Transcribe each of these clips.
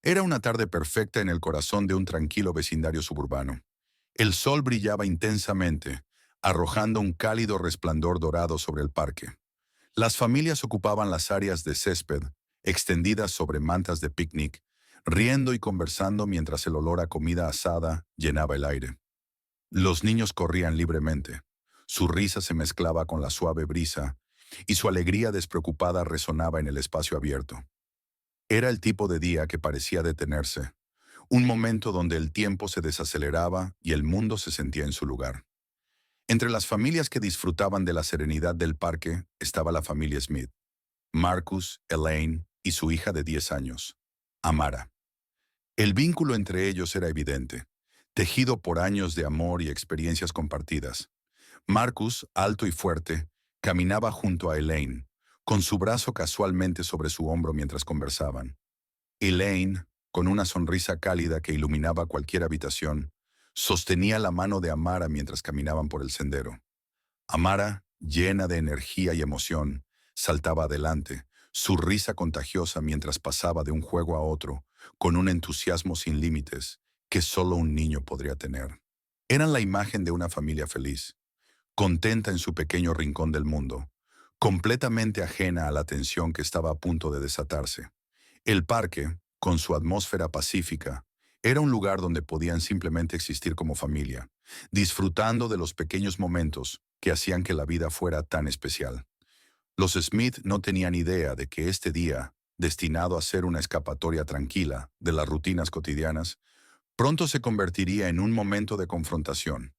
Era una tarde perfecta en el corazón de un tranquilo vecindario suburbano. El sol brillaba intensamente, arrojando un cálido resplandor dorado sobre el parque. Las familias ocupaban las áreas de césped, extendidas sobre mantas de picnic, riendo y conversando mientras el olor a comida asada llenaba el aire. Los niños corrían libremente. Su risa se mezclaba con la suave brisa, y su alegría despreocupada resonaba en el espacio abierto. Era el tipo de día que parecía detenerse, un momento donde el tiempo se desaceleraba y el mundo se sentía en su lugar. Entre las familias que disfrutaban de la serenidad del parque estaba la familia Smith, Marcus, Elaine y su hija de 10 años, Amara. El vínculo entre ellos era evidente, tejido por años de amor y experiencias compartidas. Marcus, alto y fuerte, caminaba junto a Elaine, con su brazo casualmente sobre su hombro mientras conversaban. Elaine, con una sonrisa cálida que iluminaba cualquier habitación, sostenía la mano de Amara mientras caminaban por el sendero. Amara, llena de energía y emoción, saltaba adelante, su risa contagiosa mientras pasaba de un juego a otro, con un entusiasmo sin límites que solo un niño podría tener. Eran la imagen de una familia feliz, contenta en su pequeño rincón del mundo, completamente ajena a la tensión que estaba a punto de desatarse. El parque, con su atmósfera pacífica, era un lugar donde podían simplemente existir como familia, disfrutando de los pequeños momentos que hacían que la vida fuera tan especial. Los Smith no tenían idea de que este día, destinado a ser una escapatoria tranquila de las rutinas cotidianas, pronto se convertiría en un momento de confrontación.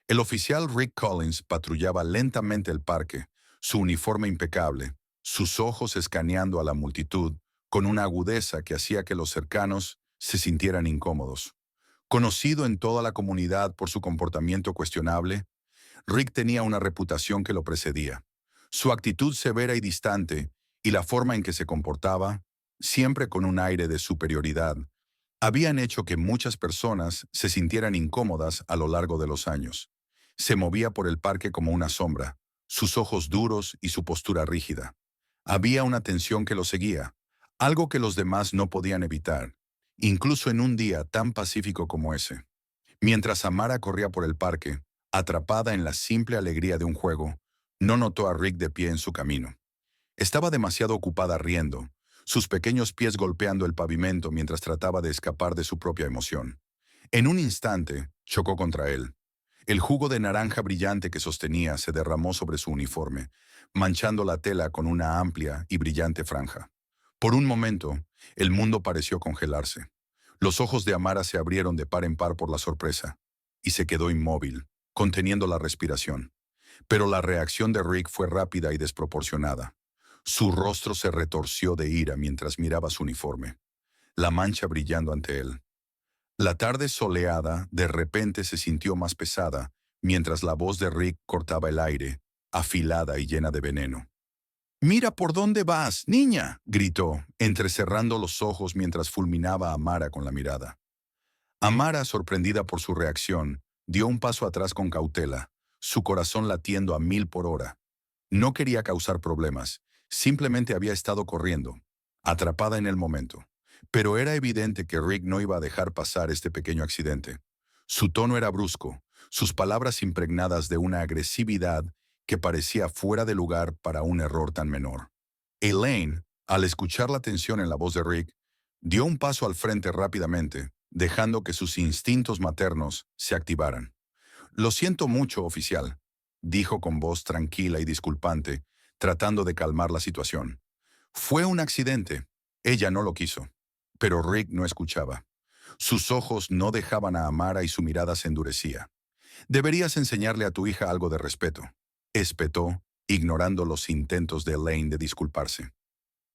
El oficial Rick Collins patrullaba lentamente el parque, su uniforme impecable, sus ojos escaneando a la multitud con una agudeza que hacía que los cercanos se sintieran incómodos. Conocido en toda la comunidad por su comportamiento cuestionable, Rick tenía una reputación que lo precedía. Su actitud severa y distante y la forma en que se comportaba, siempre con un aire de superioridad, habían hecho que muchas personas se sintieran incómodas a lo largo de los años. Se movía por el parque como una sombra, sus ojos duros y su postura rígida. Había una tensión que lo seguía, algo que los demás no podían evitar, incluso en un día tan pacífico como ese. Mientras Amara corría por el parque, atrapada en la simple alegría de un juego, no notó a Rick de pie en su camino. Estaba demasiado ocupada riendo, sus pequeños pies golpeando el pavimento mientras trataba de escapar de su propia emoción. En un instante, chocó contra él. El jugo de naranja brillante que sostenía se derramó sobre su uniforme, manchando la tela con una amplia y brillante franja. Por un momento, el mundo pareció congelarse. Los ojos de Amara se abrieron de par en par por la sorpresa, y se quedó inmóvil, conteniendo la respiración. Pero la reacción de Rick fue rápida y desproporcionada. Su rostro se retorció de ira mientras miraba su uniforme, la mancha brillando ante él. La tarde soleada de repente se sintió más pesada, mientras la voz de Rick cortaba el aire, afilada y llena de veneno. «¡Mira por dónde vas, niña!», gritó, entrecerrando los ojos mientras fulminaba a Amara con la mirada. Amara, sorprendida por su reacción, dio un paso atrás con cautela, su corazón latiendo a 1000 por hora. No quería causar problemas, simplemente había estado corriendo, atrapada en el momento. Pero era evidente que Rick no iba a dejar pasar este pequeño accidente. Su tono era brusco, sus palabras impregnadas de una agresividad que parecía fuera de lugar para un error tan menor. Elaine, al escuchar la tensión en la voz de Rick, dio un paso al frente rápidamente, dejando que sus instintos maternos se activaran. «Lo siento mucho, oficial», dijo con voz tranquila y disculpante, tratando de calmar la situación. «Fue un accidente. Ella no lo quiso». Pero Rick no escuchaba. Sus ojos no dejaban a Amara y su mirada se endurecía. «Deberías enseñarle a tu hija algo de respeto», espetó, ignorando los intentos de Elaine de disculparse.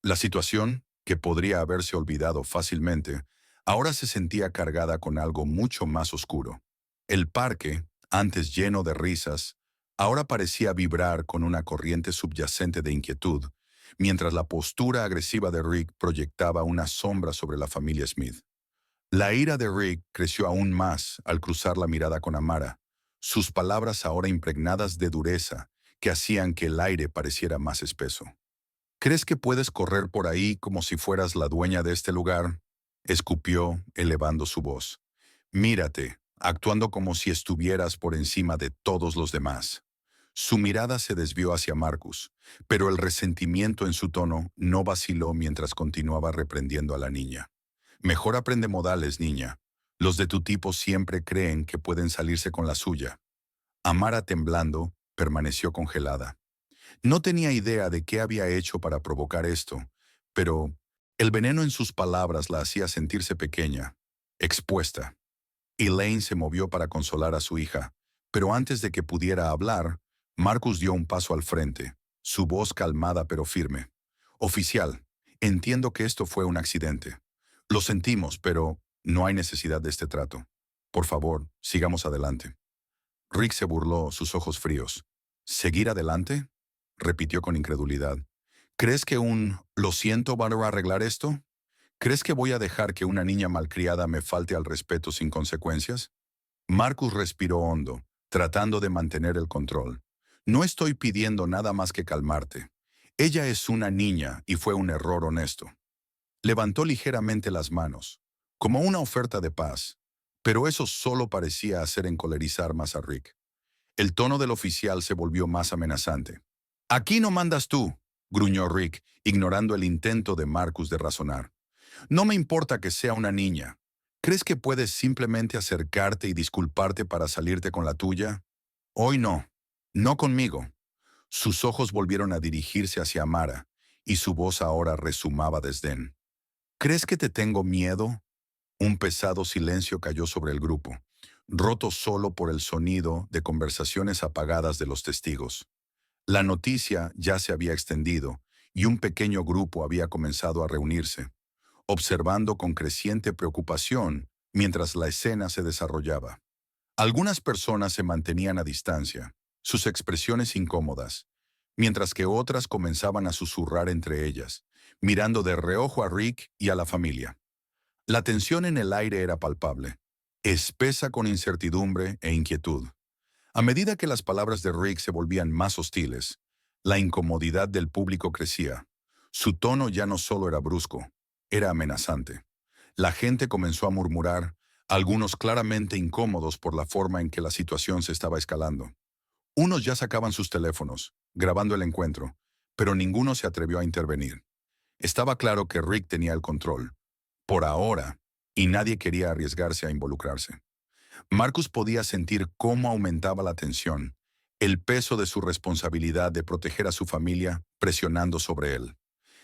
La situación, que podría haberse olvidado fácilmente, ahora se sentía cargada con algo mucho más oscuro. El parque, antes lleno de risas, ahora parecía vibrar con una corriente subyacente de inquietud, mientras la postura agresiva de Rick proyectaba una sombra sobre la familia Smith. La ira de Rick creció aún más al cruzar la mirada con Amara, sus palabras ahora impregnadas de dureza que hacían que el aire pareciera más espeso. «¿Crees que puedes correr por ahí como si fueras la dueña de este lugar?», escupió, elevando su voz. Mírate, actuando como si estuvieras por encima de todos los demás. Su mirada se desvió hacia Marcus, pero el resentimiento en su tono no vaciló mientras continuaba reprendiendo a la niña. Mejor aprende modales, niña. Los de tu tipo siempre creen que pueden salirse con la suya. Amara, temblando, permaneció congelada. No tenía idea de qué había hecho para provocar esto, pero el veneno en sus palabras la hacía sentirse pequeña, expuesta. Elaine se movió para consolar a su hija, pero antes de que pudiera hablar, Marcus dio un paso al frente, su voz calmada pero firme. Oficial, entiendo que esto fue un accidente. Lo sentimos, pero no hay necesidad de este trato. Por favor, sigamos adelante. Rick se burló, sus ojos fríos. ¿Seguir adelante? Repitió con incredulidad. ¿Crees que un lo siento va a arreglar esto? ¿Crees que voy a dejar que una niña malcriada me falte al respeto sin consecuencias? Marcus respiró hondo, tratando de mantener el control. No estoy pidiendo nada más que calmarte. Ella es una niña y fue un error honesto. Levantó ligeramente las manos, como una oferta de paz, pero eso solo parecía hacer encolerizar más a Rick. El tono del oficial se volvió más amenazante. Aquí no mandas tú, gruñó Rick, ignorando el intento de Marcus de razonar. No me importa que sea una niña. ¿Crees que puedes simplemente acercarte y disculparte para salirte con la tuya? Hoy no. No conmigo. Sus ojos volvieron a dirigirse hacia Amara, y su voz ahora rezumaba desdén. ¿Crees que te tengo miedo? Un pesado silencio cayó sobre el grupo, roto solo por el sonido de conversaciones apagadas de los testigos. La noticia ya se había extendido, y un pequeño grupo había comenzado a reunirse, observando con creciente preocupación mientras la escena se desarrollaba. Algunas personas se mantenían a distancia, sus expresiones incómodas, mientras que otras comenzaban a susurrar entre ellas, mirando de reojo a Rick y a la familia. La tensión en el aire era palpable, espesa con incertidumbre e inquietud. A medida que las palabras de Rick se volvían más hostiles, la incomodidad del público crecía. Su tono ya no solo era brusco, era amenazante. La gente comenzó a murmurar, algunos claramente incómodos por la forma en que la situación se estaba escalando. Unos ya sacaban sus teléfonos, grabando el encuentro, pero ninguno se atrevió a intervenir. Estaba claro que Rick tenía el control, por ahora, y nadie quería arriesgarse a involucrarse. Marcus podía sentir cómo aumentaba la tensión, el peso de su responsabilidad de proteger a su familia presionando sobre él.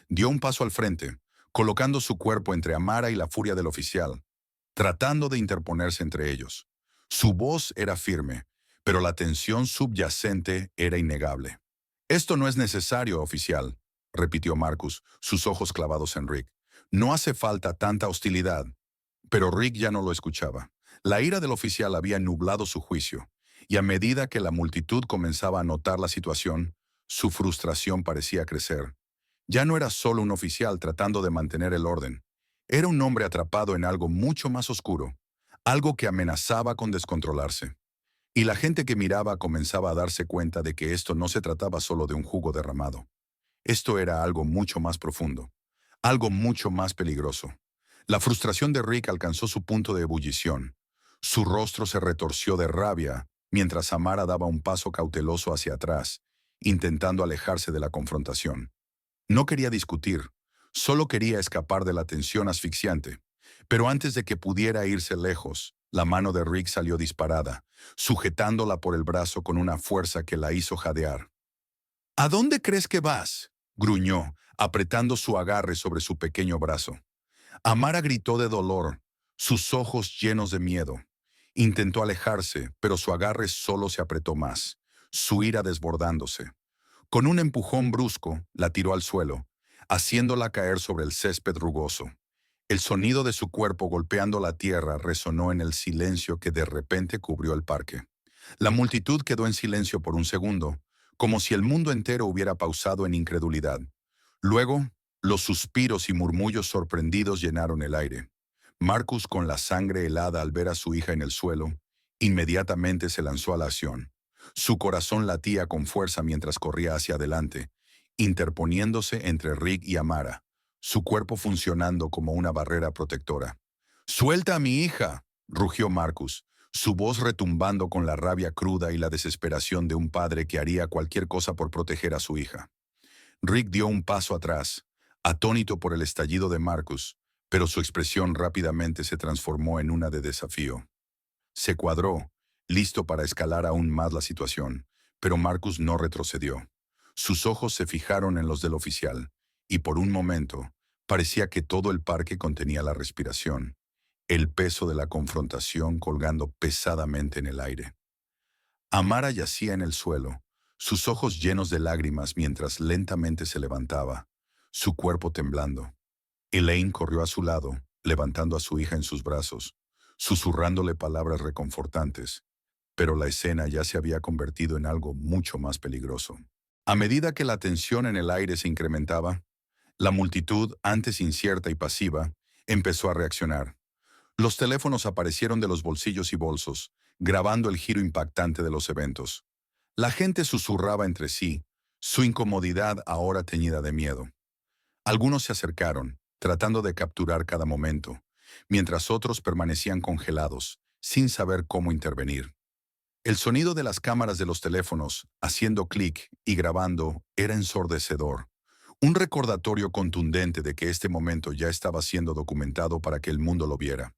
Dio un paso al frente, colocando su cuerpo entre Amara y la furia del oficial, tratando de interponerse entre ellos. Su voz era firme, pero la tensión subyacente era innegable. «Esto no es necesario, oficial», repitió Marcus, sus ojos clavados en Rick. «No hace falta tanta hostilidad». Pero Rick ya no lo escuchaba. La ira del oficial había nublado su juicio, y a medida que la multitud comenzaba a notar la situación, su frustración parecía crecer. Ya no era solo un oficial tratando de mantener el orden. Era un hombre atrapado en algo mucho más oscuro, algo que amenazaba con descontrolarse. Y la gente que miraba comenzaba a darse cuenta de que esto no se trataba solo de un jugo derramado. Esto era algo mucho más profundo, algo mucho más peligroso. La frustración de Rick alcanzó su punto de ebullición. Su rostro se retorció de rabia mientras Amara daba un paso cauteloso hacia atrás, intentando alejarse de la confrontación. No quería discutir, solo quería escapar de la tensión asfixiante. Pero antes de que pudiera irse lejos, la mano de Rick salió disparada, sujetándola por el brazo con una fuerza que la hizo jadear. «¿A dónde crees que vas?», gruñó, apretando su agarre sobre su pequeño brazo. Amara gritó de dolor, sus ojos llenos de miedo. Intentó alejarse, pero su agarre solo se apretó más, su ira desbordándose. Con un empujón brusco, la tiró al suelo, haciéndola caer sobre el césped rugoso. El sonido de su cuerpo golpeando la tierra resonó en el silencio que de repente cubrió el parque. La multitud quedó en silencio por un segundo, como si el mundo entero hubiera pausado en incredulidad. Luego, los suspiros y murmullos sorprendidos llenaron el aire. Marcus, con la sangre helada al ver a su hija en el suelo, inmediatamente se lanzó a la acción. Su corazón latía con fuerza mientras corría hacia adelante, interponiéndose entre Rick y Amara, su cuerpo funcionando como una barrera protectora. «¡Suelta a mi hija!», rugió Marcus, su voz retumbando con la rabia cruda y la desesperación de un padre que haría cualquier cosa por proteger a su hija. Rick dio un paso atrás, atónito por el estallido de Marcus, pero su expresión rápidamente se transformó en una de desafío. Se cuadró, listo para escalar aún más la situación, pero Marcus no retrocedió. Sus ojos se fijaron en los del oficial, y por un momento, parecía que todo el parque contenía la respiración, el peso de la confrontación colgando pesadamente en el aire. Amara yacía en el suelo, sus ojos llenos de lágrimas mientras lentamente se levantaba, su cuerpo temblando. Elaine corrió a su lado, levantando a su hija en sus brazos, susurrándole palabras reconfortantes, pero la escena ya se había convertido en algo mucho más peligroso. A medida que la tensión en el aire se incrementaba, la multitud, antes incierta y pasiva, empezó a reaccionar. Los teléfonos aparecieron de los bolsillos y bolsos, grabando el giro impactante de los eventos. La gente susurraba entre sí, su incomodidad ahora teñida de miedo. Algunos se acercaron, tratando de capturar cada momento, mientras otros permanecían congelados, sin saber cómo intervenir. El sonido de las cámaras de los teléfonos, haciendo clic y grabando, era ensordecedor. Un recordatorio contundente de que este momento ya estaba siendo documentado para que el mundo lo viera.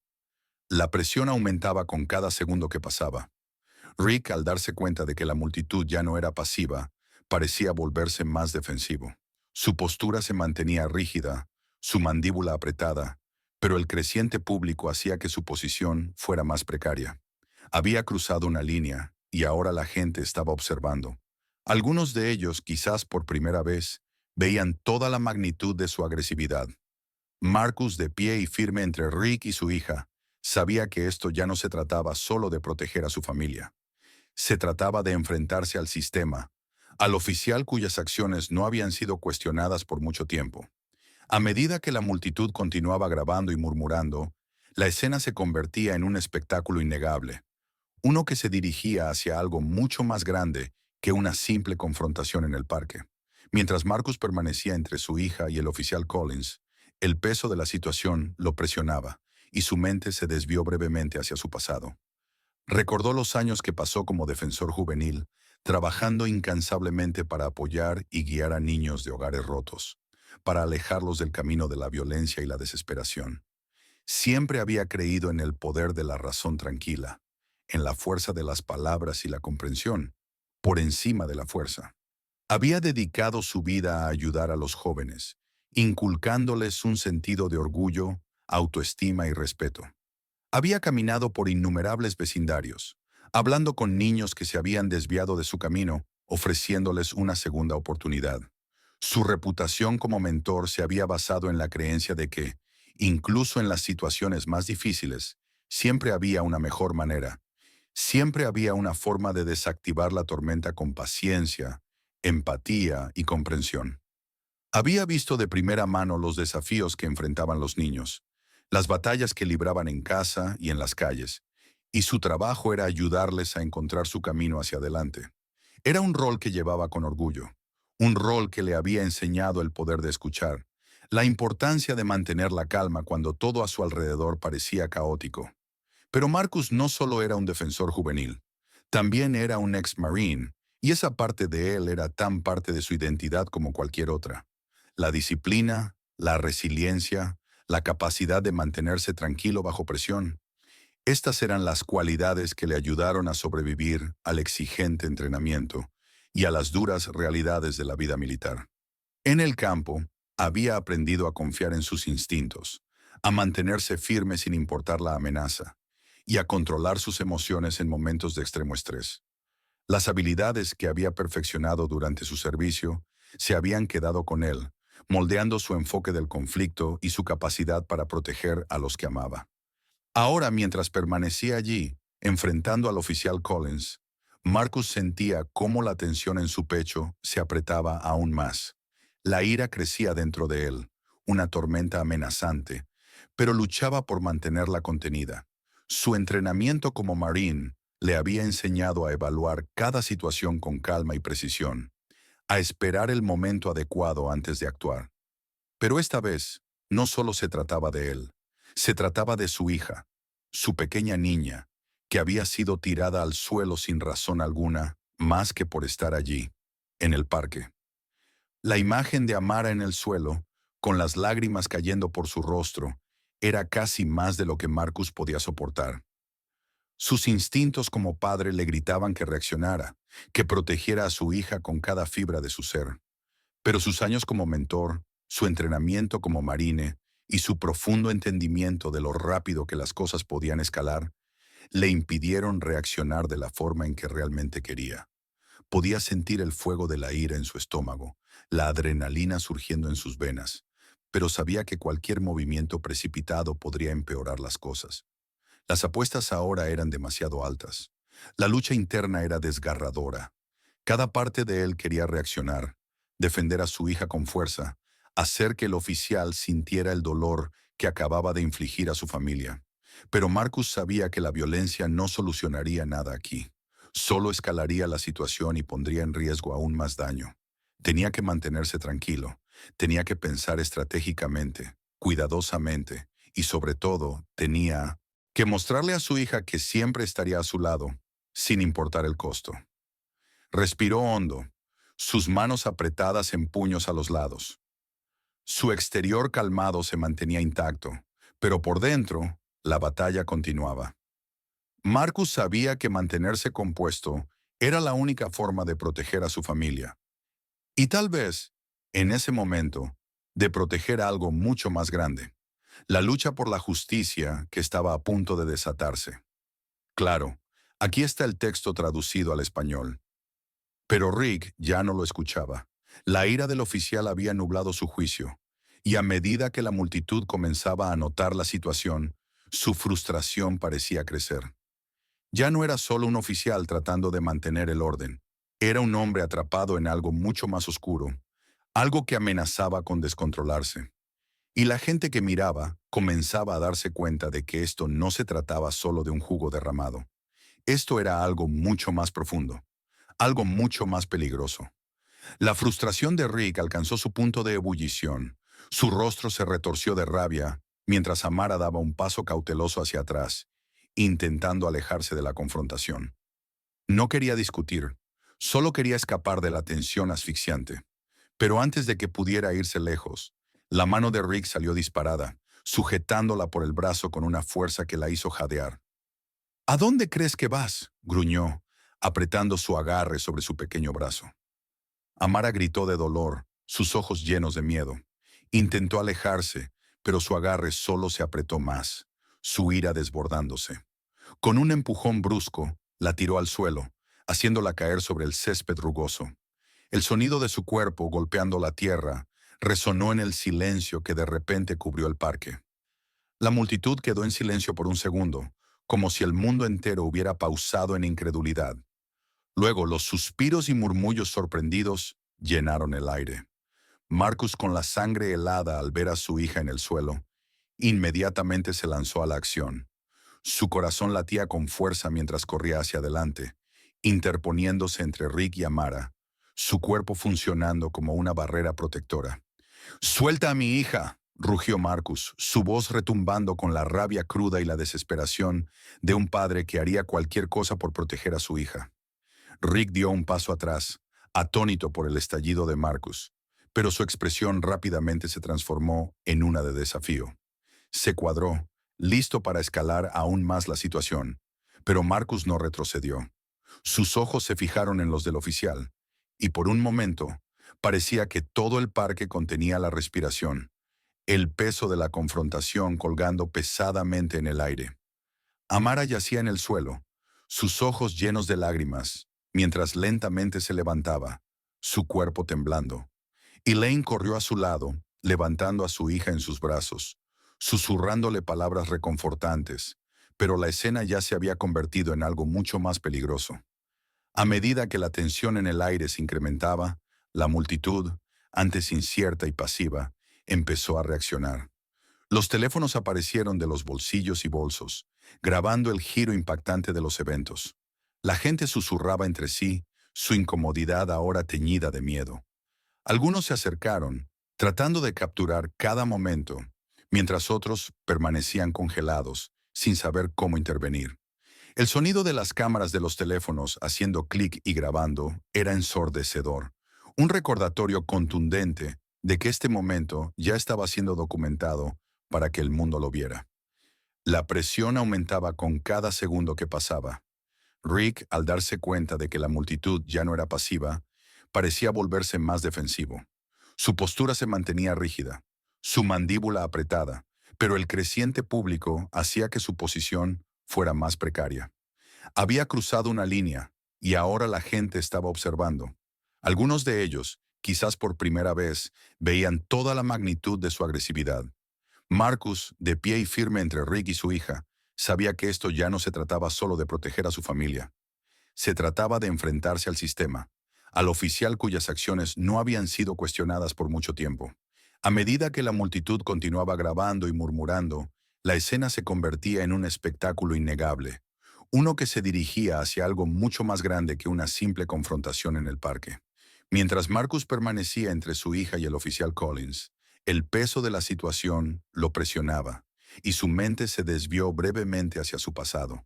La presión aumentaba con cada segundo que pasaba. Rick, al darse cuenta de que la multitud ya no era pasiva, parecía volverse más defensivo. Su postura se mantenía rígida, su mandíbula apretada, pero el creciente público hacía que su posición fuera más precaria. Había cruzado una línea y ahora la gente estaba observando. Algunos de ellos, quizás por primera vez, veían toda la magnitud de su agresividad. Marcus, de pie y firme entre Rick y su hija, sabía que esto ya no se trataba solo de proteger a su familia. Se trataba de enfrentarse al sistema, al oficial cuyas acciones no habían sido cuestionadas por mucho tiempo. A medida que la multitud continuaba grabando y murmurando, la escena se convertía en un espectáculo innegable, uno que se dirigía hacia algo mucho más grande que una simple confrontación en el parque. Mientras Marcus permanecía entre su hija y el oficial Collins, el peso de la situación lo presionaba, y su mente se desvió brevemente hacia su pasado. Recordó los años que pasó como defensor juvenil, trabajando incansablemente para apoyar y guiar a niños de hogares rotos, para alejarlos del camino de la violencia y la desesperación. Siempre había creído en el poder de la razón tranquila, en la fuerza de las palabras y la comprensión, por encima de la fuerza. Había dedicado su vida a ayudar a los jóvenes, inculcándoles un sentido de orgullo, autoestima y respeto. Había caminado por innumerables vecindarios, hablando con niños que se habían desviado de su camino, ofreciéndoles una segunda oportunidad. Su reputación como mentor se había basado en la creencia de que, incluso en las situaciones más difíciles, siempre había una mejor manera. Siempre había una forma de desactivar la tormenta con paciencia, empatía y comprensión. Había visto de primera mano los desafíos que enfrentaban los niños, las batallas que libraban en casa y en las calles, y su trabajo era ayudarles a encontrar su camino hacia adelante. Era un rol que llevaba con orgullo, un rol que le había enseñado el poder de escuchar, la importancia de mantener la calma cuando todo a su alrededor parecía caótico. Pero Marcus no solo era un defensor juvenil, también era un ex-marine, y esa parte de él era tan parte de su identidad como cualquier otra. La disciplina, la resiliencia, la capacidad de mantenerse tranquilo bajo presión. Estas eran las cualidades que le ayudaron a sobrevivir al exigente entrenamiento y a las duras realidades de la vida militar. En el campo, había aprendido a confiar en sus instintos, a mantenerse firme sin importar la amenaza, y a controlar sus emociones en momentos de extremo estrés. Las habilidades que había perfeccionado durante su servicio se habían quedado con él, moldeando su enfoque del conflicto y su capacidad para proteger a los que amaba. Ahora, mientras permanecía allí, enfrentando al oficial Collins, Marcus sentía cómo la tensión en su pecho se apretaba aún más. La ira crecía dentro de él, una tormenta amenazante, pero luchaba por mantenerla contenida. Su entrenamiento como Marine le había enseñado a evaluar cada situación con calma y precisión, a esperar el momento adecuado antes de actuar. Pero esta vez, no solo se trataba de él, se trataba de su hija, su pequeña niña, que había sido tirada al suelo sin razón alguna, más que por estar allí, en el parque. La imagen de Amara en el suelo, con las lágrimas cayendo por su rostro, era casi más de lo que Marcus podía soportar. Sus instintos como padre le gritaban que reaccionara, que protegiera a su hija con cada fibra de su ser. Pero sus años como mentor, su entrenamiento como marine y su profundo entendimiento de lo rápido que las cosas podían escalar, le impidieron reaccionar de la forma en que realmente quería. Podía sentir el fuego de la ira en su estómago, la adrenalina surgiendo en sus venas, pero sabía que cualquier movimiento precipitado podría empeorar las cosas. Las apuestas ahora eran demasiado altas. La lucha interna era desgarradora. Cada parte de él quería reaccionar, defender a su hija con fuerza, hacer que el oficial sintiera el dolor que acababa de infligir a su familia. Pero Marcus sabía que la violencia no solucionaría nada aquí. Solo escalaría la situación y pondría en riesgo aún más daño. Tenía que mantenerse tranquilo, tenía que pensar estratégicamente, cuidadosamente, y sobre todo, tenía que mostrarle a su hija que siempre estaría a su lado, sin importar el costo. Respiró hondo, sus manos apretadas en puños a los lados. Su exterior calmado se mantenía intacto, pero por dentro, la batalla continuaba. Marcus sabía que mantenerse compuesto era la única forma de proteger a su familia. Y tal vez, en ese momento, de proteger algo mucho más grande, la lucha por la justicia que estaba a punto de desatarse. Claro, aquí está el texto traducido al español. Pero Rick ya no lo escuchaba. La ira del oficial había nublado su juicio, y a medida que la multitud comenzaba a notar la situación, su frustración parecía crecer. Ya no era solo un oficial tratando de mantener el orden, era un hombre atrapado en algo mucho más oscuro, algo que amenazaba con descontrolarse. Y la gente que miraba comenzaba a darse cuenta de que esto no se trataba solo de un jugo derramado. Esto era algo mucho más profundo, algo mucho más peligroso. La frustración de Rick alcanzó su punto de ebullición. Su rostro se retorció de rabia mientras Amara daba un paso cauteloso hacia atrás, intentando alejarse de la confrontación. No quería discutir, solo quería escapar de la tensión asfixiante. Pero antes de que pudiera irse lejos, la mano de Rick salió disparada, sujetándola por el brazo con una fuerza que la hizo jadear. ¿A dónde crees que vas?, gruñó, apretando su agarre sobre su pequeño brazo. Amara gritó de dolor, sus ojos llenos de miedo. Intentó alejarse, pero su agarre solo se apretó más, su ira desbordándose. Con un empujón brusco, la tiró al suelo, haciéndola caer sobre el césped rugoso. El sonido de su cuerpo golpeando la tierra resonó en el silencio que de repente cubrió el parque. La multitud quedó en silencio por un segundo, como si el mundo entero hubiera pausado en incredulidad. Luego los suspiros y murmullos sorprendidos llenaron el aire. Marcus, con la sangre helada al ver a su hija en el suelo, inmediatamente se lanzó a la acción. Su corazón latía con fuerza mientras corría hacia adelante, interponiéndose entre Rick y Amara, su cuerpo funcionando como una barrera protectora. «¡Suelta a mi hija!», rugió Marcus, su voz retumbando con la rabia cruda y la desesperación de un padre que haría cualquier cosa por proteger a su hija. Rick dio un paso atrás, atónito por el estallido de Marcus, pero su expresión rápidamente se transformó en una de desafío. Se cuadró, listo para escalar aún más la situación, pero Marcus no retrocedió. Sus ojos se fijaron en los del oficial, y por un momento parecía que todo el parque contenía la respiración, el peso de la confrontación colgando pesadamente en el aire. Amara yacía en el suelo, sus ojos llenos de lágrimas, mientras lentamente se levantaba, su cuerpo temblando. Elaine corrió a su lado, levantando a su hija en sus brazos, susurrándole palabras reconfortantes, pero la escena ya se había convertido en algo mucho más peligroso. A medida que la tensión en el aire se incrementaba, la multitud, antes incierta y pasiva, empezó a reaccionar. Los teléfonos aparecieron de los bolsillos y bolsos, grabando el giro impactante de los eventos. La gente susurraba entre sí, su incomodidad ahora teñida de miedo. Algunos se acercaron, tratando de capturar cada momento, mientras otros permanecían congelados, sin saber cómo intervenir. El sonido de las cámaras de los teléfonos haciendo clic y grabando era ensordecedor, un recordatorio contundente de que este momento ya estaba siendo documentado para que el mundo lo viera. La presión aumentaba con cada segundo que pasaba. Rick, al darse cuenta de que la multitud ya no era pasiva, parecía volverse más defensivo. Su postura se mantenía rígida, su mandíbula apretada, pero el creciente público hacía que su posición fuera más precaria. Había cruzado una línea y ahora la gente estaba observando. Algunos de ellos, quizás por primera vez, veían toda la magnitud de su agresividad. Marcus, de pie y firme entre Rick y su hija, sabía que esto ya no se trataba solo de proteger a su familia. Se trataba de enfrentarse al sistema, al oficial cuyas acciones no habían sido cuestionadas por mucho tiempo. A medida que la multitud continuaba grabando y murmurando, la escena se convertía en un espectáculo innegable, uno que se dirigía hacia algo mucho más grande que una simple confrontación en el parque. Mientras Marcus permanecía entre su hija y el oficial Collins, el peso de la situación lo presionaba, y su mente se desvió brevemente hacia su pasado.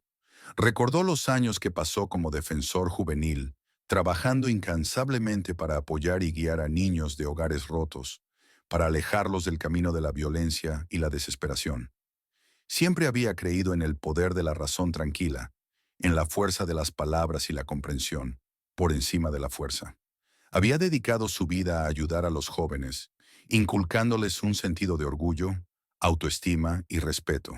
Recordó los años que pasó como defensor juvenil, trabajando incansablemente para apoyar y guiar a niños de hogares rotos, para alejarlos del camino de la violencia y la desesperación. Siempre había creído en el poder de la razón tranquila, en la fuerza de las palabras y la comprensión, por encima de la fuerza. Había dedicado su vida a ayudar a los jóvenes, inculcándoles un sentido de orgullo, autoestima y respeto.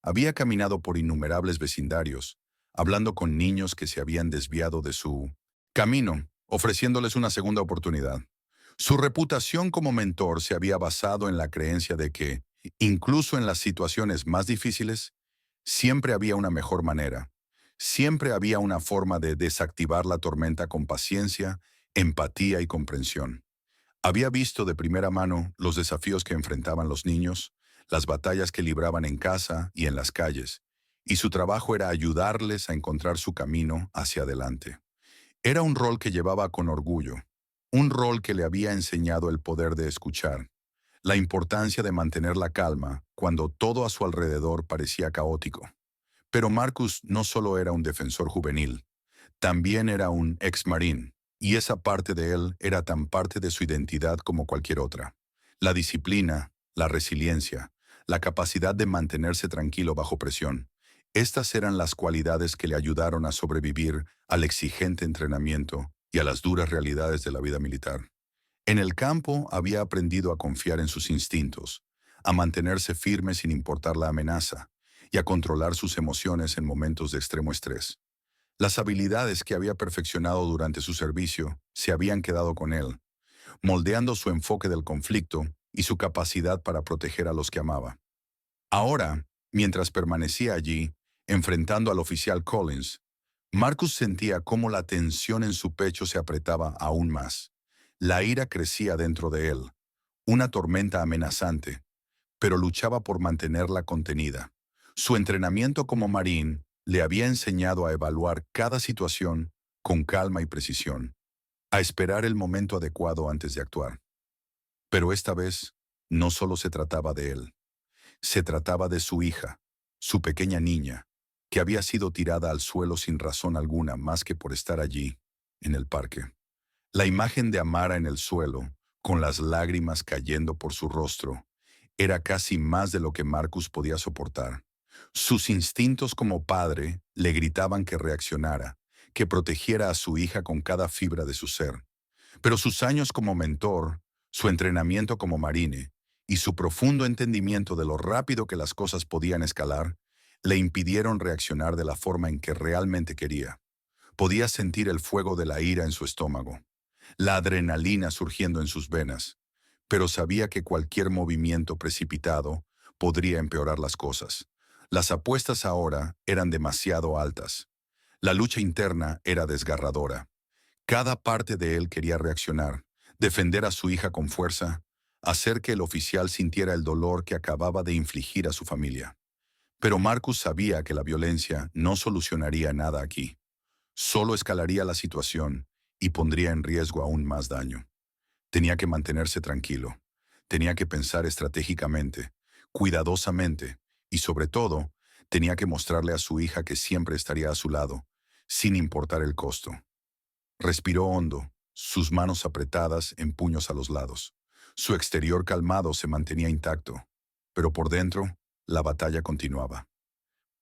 Había caminado por innumerables vecindarios, hablando con niños que se habían desviado de su camino, ofreciéndoles una segunda oportunidad. Su reputación como mentor se había basado en la creencia de que, incluso en las situaciones más difíciles, siempre había una mejor manera. Siempre había una forma de desactivar la tormenta con paciencia, empatía y comprensión. Había visto de primera mano los desafíos que enfrentaban los niños, las batallas que libraban en casa y en las calles, y su trabajo era ayudarles a encontrar su camino hacia adelante. Era un rol que llevaba con orgullo, un rol que le había enseñado el poder de escuchar, la importancia de mantener la calma cuando todo a su alrededor parecía caótico. Pero Marcus no solo era un defensor juvenil, también era un ex-marín, y esa parte de él era tan parte de su identidad como cualquier otra. La disciplina, la resiliencia, la capacidad de mantenerse tranquilo bajo presión. Estas eran las cualidades que le ayudaron a sobrevivir al exigente entrenamiento y a las duras realidades de la vida militar. En el campo había aprendido a confiar en sus instintos, a mantenerse firme sin importar la amenaza, y a controlar sus emociones en momentos de extremo estrés. Las habilidades que había perfeccionado durante su servicio se habían quedado con él, moldeando su enfoque del conflicto y su capacidad para proteger a los que amaba. Ahora, mientras permanecía allí, enfrentando al oficial Collins, Marcus sentía cómo la tensión en su pecho se apretaba aún más. La ira crecía dentro de él, una tormenta amenazante, pero luchaba por mantenerla contenida. Su entrenamiento como marín le había enseñado a evaluar cada situación con calma y precisión, a esperar el momento adecuado antes de actuar. Pero esta vez no solo se trataba de él, se trataba de su hija, su pequeña niña, que había sido tirada al suelo sin razón alguna más que por estar allí, en el parque. La imagen de Amara en el suelo, con las lágrimas cayendo por su rostro, era casi más de lo que Marcus podía soportar. Sus instintos como padre le gritaban que reaccionara, que protegiera a su hija con cada fibra de su ser. Pero sus años como mentor, su entrenamiento como marine y su profundo entendimiento de lo rápido que las cosas podían escalar, le impidieron reaccionar de la forma en que realmente quería. Podía sentir el fuego de la ira en su estómago, la adrenalina surgiendo en sus venas, pero sabía que cualquier movimiento precipitado podría empeorar las cosas. Las apuestas ahora eran demasiado altas. La lucha interna era desgarradora. Cada parte de él quería reaccionar, defender a su hija con fuerza, hacer que el oficial sintiera el dolor que acababa de infligir a su familia. Pero Marcus sabía que la violencia no solucionaría nada aquí. Solo escalaría la situación y pondría en riesgo aún más daño. Tenía que mantenerse tranquilo, Tenía que pensar estratégicamente, cuidadosamente, y sobre todo, tenía que mostrarle a su hija que siempre estaría a su lado, sin importar el costo. Respiró hondo, sus manos apretadas en puños a los lados. Su exterior calmado se mantenía intacto, pero por dentro, la batalla continuaba.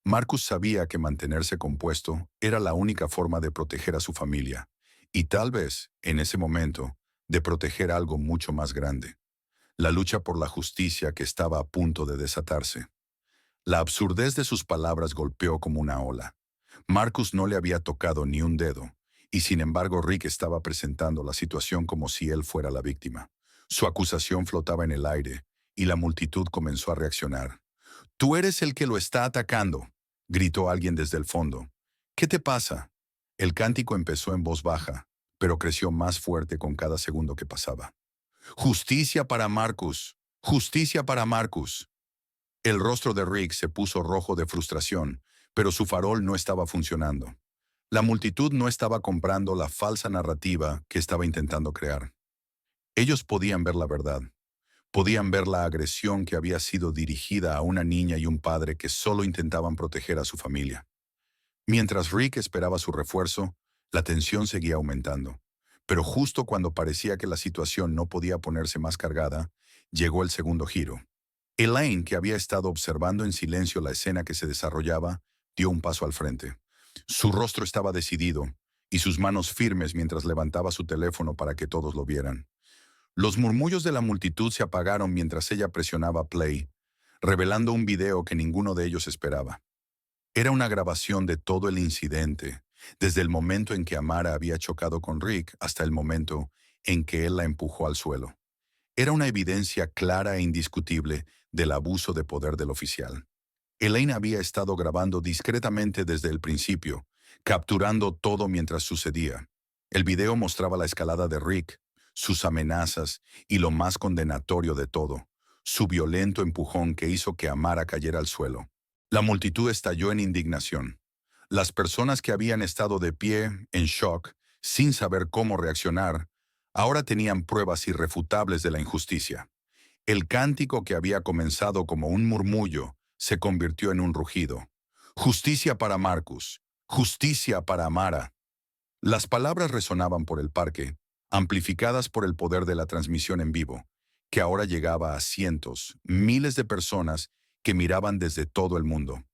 Marcus sabía que mantenerse compuesto era la única forma de proteger a su familia, y tal vez, en ese momento, de proteger algo mucho más grande: la lucha por la justicia que estaba a punto de desatarse. La absurdez de sus palabras golpeó como una ola. Marcus no le había tocado ni un dedo, y sin embargo Rick estaba presentando la situación como si él fuera la víctima. Su acusación flotaba en el aire, y la multitud comenzó a reaccionar. «Tú eres el que lo está atacando», gritó alguien desde el fondo. «¿Qué te pasa?». El cántico empezó en voz baja, pero creció más fuerte con cada segundo que pasaba. «Justicia para Marcus. Justicia para Marcus». El rostro de Rick se puso rojo de frustración, pero su farol no estaba funcionando. La multitud no estaba comprando la falsa narrativa que estaba intentando crear. Ellos podían ver la verdad. Podían ver la agresión que había sido dirigida a una niña y un padre que solo intentaban proteger a su familia. Mientras Rick esperaba su refuerzo, la tensión seguía aumentando. Pero justo cuando parecía que la situación no podía ponerse más cargada, llegó el segundo giro. Elaine, que había estado observando en silencio la escena que se desarrollaba, dio un paso al frente. Su rostro estaba decidido, y sus manos firmes mientras levantaba su teléfono para que todos lo vieran. Los murmullos de la multitud se apagaron mientras ella presionaba play, revelando un video que ninguno de ellos esperaba. Era una grabación de todo el incidente, desde el momento en que Amara había chocado con Rick hasta el momento en que él la empujó al suelo. Era una evidencia clara e indiscutible del abuso de poder del oficial. Elaine había estado grabando discretamente desde el principio, capturando todo mientras sucedía. El video mostraba la escalada de Rick, sus amenazas y lo más condenatorio de todo, su violento empujón que hizo que Amara cayera al suelo. La multitud estalló en indignación. Las personas que habían estado de pie, en shock, sin saber cómo reaccionar, ahora tenían pruebas irrefutables de la injusticia. El cántico que había comenzado como un murmullo se convirtió en un rugido. «Justicia para Marcus. Justicia para Amara». Las palabras resonaban por el parque, amplificadas por el poder de la transmisión en vivo, que ahora llegaba a cientos, miles de personas que miraban desde todo el mundo.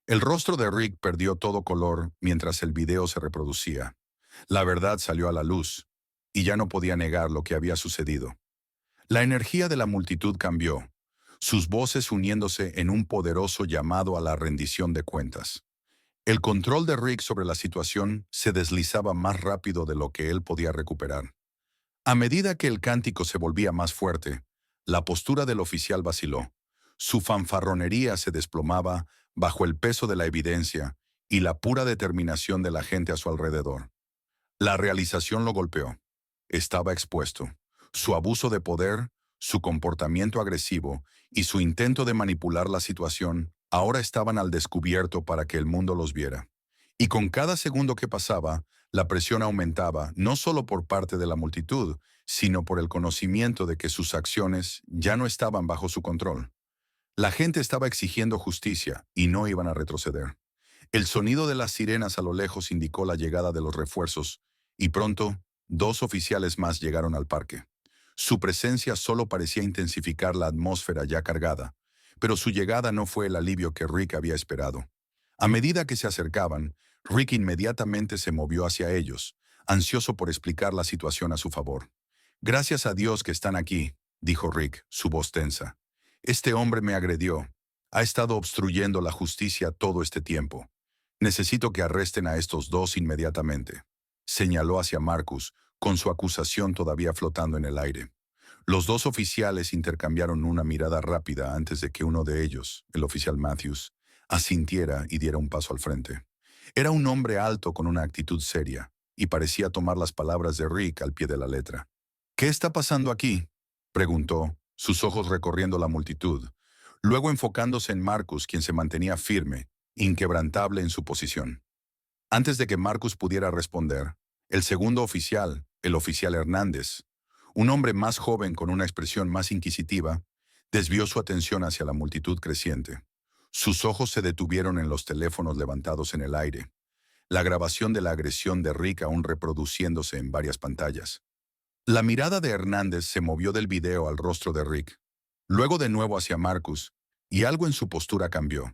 El rostro de Rick perdió todo color mientras el video se reproducía. La verdad salió a la luz, y ya no podía negar lo que había sucedido. La energía de la multitud cambió, sus voces uniéndose en un poderoso llamado a la rendición de cuentas. El control de Rick sobre la situación se deslizaba más rápido de lo que él podía recuperar. A medida que el cántico se volvía más fuerte, la postura del oficial vaciló. Su fanfarronería se desplomaba bajo el peso de la evidencia y la pura determinación de la gente a su alrededor. La realización lo golpeó. Estaba expuesto. Su abuso de poder, su comportamiento agresivo y su intento de manipular la situación ahora estaban al descubierto para que el mundo los viera. Y con cada segundo que pasaba, la presión aumentaba no solo por parte de la multitud, sino por el conocimiento de que sus acciones ya no estaban bajo su control. La gente estaba exigiendo justicia y no iban a retroceder. El sonido de las sirenas a lo lejos indicó la llegada de los refuerzos, y pronto, 2 oficiales más llegaron al parque. Su presencia solo parecía intensificar la atmósfera ya cargada, pero su llegada no fue el alivio que Rick había esperado. A medida que se acercaban, Rick inmediatamente se movió hacia ellos, ansioso por explicar la situación a su favor. «Gracias a Dios que están aquí», dijo Rick, su voz tensa. «Este hombre me agredió. Ha estado obstruyendo la justicia todo este tiempo. Necesito que arresten a estos 2 inmediatamente». Señaló hacia Marcus, con su acusación todavía flotando en el aire. Los 2 oficiales intercambiaron una mirada rápida antes de que uno de ellos, el oficial Matthews, asintiera y diera un paso al frente. Era un hombre alto con una actitud seria, y parecía tomar las palabras de Rick al pie de la letra. «¿Qué está pasando aquí?», preguntó, sus ojos recorriendo la multitud, luego enfocándose en Marcus, quien se mantenía firme, inquebrantable en su posición. Antes de que Marcus pudiera responder, el segundo oficial, el oficial Hernández, Un hombre más joven con una expresión más inquisitiva desvió su atención hacia la multitud creciente. Sus ojos se detuvieron en los teléfonos levantados en el aire, la grabación de la agresión de Rick aún reproduciéndose en varias pantallas. La mirada de Hernández se movió del video al rostro de Rick, luego de nuevo hacia Marcus, y algo en su postura cambió.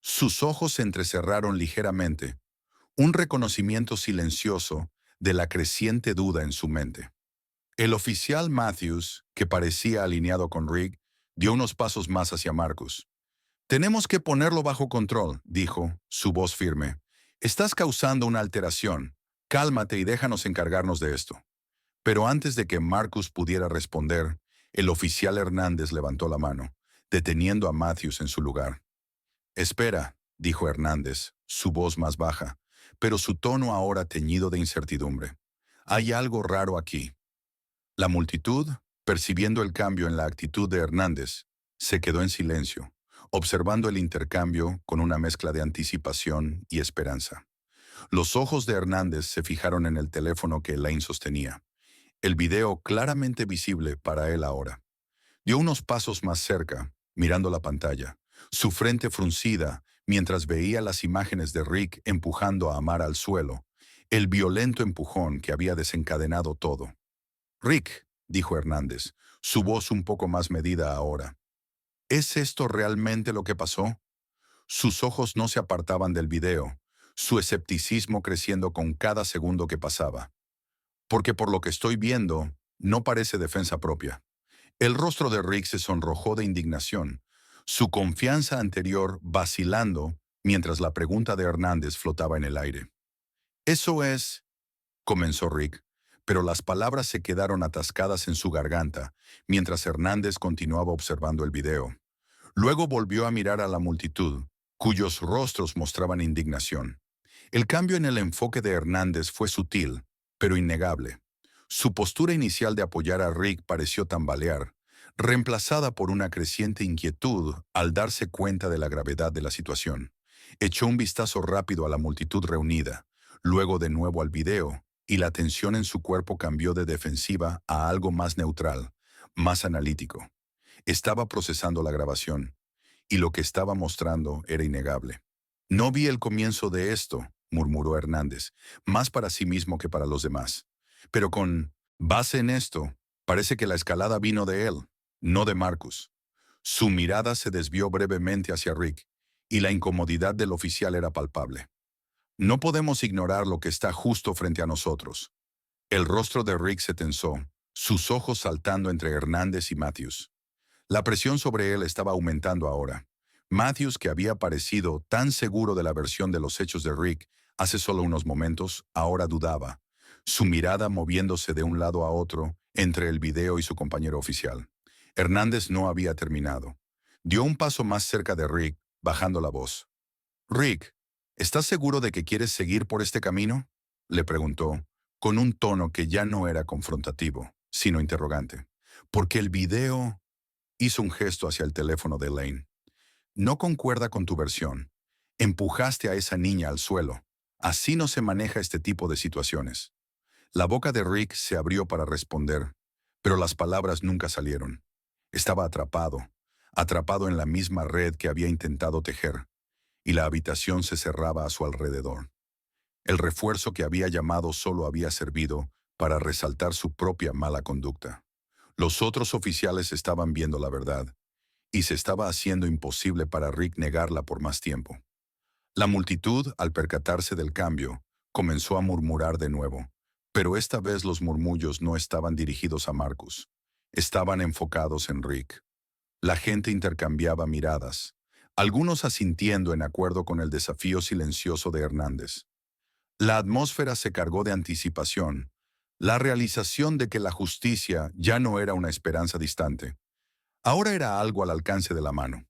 Sus ojos se entrecerraron ligeramente, un reconocimiento silencioso de la creciente duda en su mente. El oficial Matthews, que parecía alineado con Rick, dio unos pasos más hacia Marcus. «Tenemos que ponerlo bajo control», dijo, su voz firme. «Estás causando una alteración. Cálmate y déjanos encargarnos de esto». Pero antes de que Marcus pudiera responder, el oficial Hernández levantó la mano, deteniendo a Matthews en su lugar. «Espera», dijo Hernández, su voz más baja, pero su tono ahora teñido de incertidumbre. «Hay algo raro aquí». La multitud, percibiendo el cambio en la actitud de Hernández, se quedó en silencio, observando el intercambio con una mezcla de anticipación y esperanza. Los ojos de Hernández se fijaron en el teléfono que Elaine sostenía, el video claramente visible para él ahora. Dio unos pasos más cerca, mirando la pantalla, su frente fruncida mientras veía las imágenes de Rick empujando a Amar al suelo, el violento empujón que había desencadenado todo. «Rick», dijo Hernández, su voz un poco más medida ahora. «¿Es esto realmente lo que pasó?» Sus ojos no se apartaban del video, su escepticismo creciendo con cada segundo que pasaba. «Porque por lo que estoy viendo, no parece defensa propia». El rostro de Rick se sonrojó de indignación, su confianza anterior vacilando mientras la pregunta de Hernández flotaba en el aire. «Eso es», comenzó Rick, pero las palabras se quedaron atascadas en su garganta mientras Hernández continuaba observando el video. Luego volvió a mirar a la multitud, cuyos rostros mostraban indignación. El cambio en el enfoque de Hernández fue sutil, pero innegable. Su postura inicial de apoyar a Rick pareció tambalear, reemplazada por una creciente inquietud al darse cuenta de la gravedad de la situación. Echó un vistazo rápido a la multitud reunida, luego de nuevo al video, y la tensión en su cuerpo cambió de defensiva a algo más neutral, más analítico. Estaba procesando la grabación, y lo que estaba mostrando era innegable. «No vi el comienzo de esto», murmuró Hernández, más para sí mismo que para los demás. «Pero con base en esto, parece que la escalada vino de él, no de Marcus». Su mirada se desvió brevemente hacia Rick, y la incomodidad del oficial era palpable. «No podemos ignorar lo que está justo frente a nosotros». El rostro de Rick se tensó, sus ojos saltando entre Hernández y Matthews. La presión sobre él estaba aumentando ahora. Matthews, que había parecido tan seguro de la versión de los hechos de Rick hace solo unos momentos, ahora dudaba, su mirada moviéndose de un lado a otro entre el video y su compañero oficial. Hernández no había terminado. Dio un paso más cerca de Rick, bajando la voz. «Rick, ¿estás seguro de que quieres seguir por este camino?», le preguntó, con un tono que ya no era confrontativo, sino interrogante. «Porque el video…» Hizo un gesto hacia el teléfono de Elaine. «No concuerda con tu versión. Empujaste a esa niña al suelo. Así no se maneja este tipo de situaciones». La boca de Rick se abrió para responder, pero las palabras nunca salieron. Estaba atrapado en la misma red que había intentado tejer, y la habitación se cerraba a su alrededor. El refuerzo que había llamado solo había servido para resaltar su propia mala conducta. Los otros oficiales estaban viendo la verdad, y se estaba haciendo imposible para Rick negarla por más tiempo. La multitud, al percatarse del cambio, comenzó a murmurar de nuevo, pero esta vez los murmullos no estaban dirigidos a Marcus. Estaban enfocados en Rick. La gente intercambiaba miradas, algunos asintiendo en acuerdo con el desafío silencioso de Hernández. La atmósfera se cargó de anticipación, la realización de que la justicia ya no era una esperanza distante. Ahora era algo al alcance de la mano.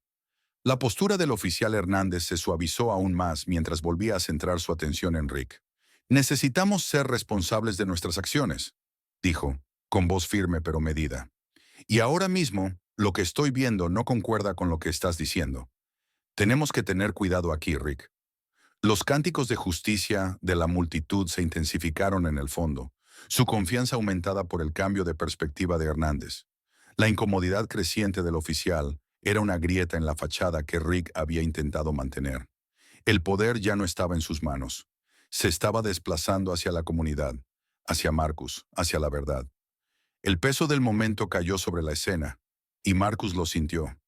La postura del oficial Hernández se suavizó aún más mientras volvía a centrar su atención en Rick. «Necesitamos ser responsables de nuestras acciones», dijo, con voz firme pero medida. «Y ahora mismo, lo que estoy viendo no concuerda con lo que estás diciendo. Tenemos que tener cuidado aquí, Rick». Los cánticos de justicia de la multitud se intensificaron en el fondo, su confianza aumentada por el cambio de perspectiva de Hernández. La incomodidad creciente del oficial era una grieta en la fachada que Rick había intentado mantener. El poder ya no estaba en sus manos. Se estaba desplazando hacia la comunidad, hacia Marcus, hacia la verdad. El peso del momento cayó sobre la escena, y Marcus lo sintió.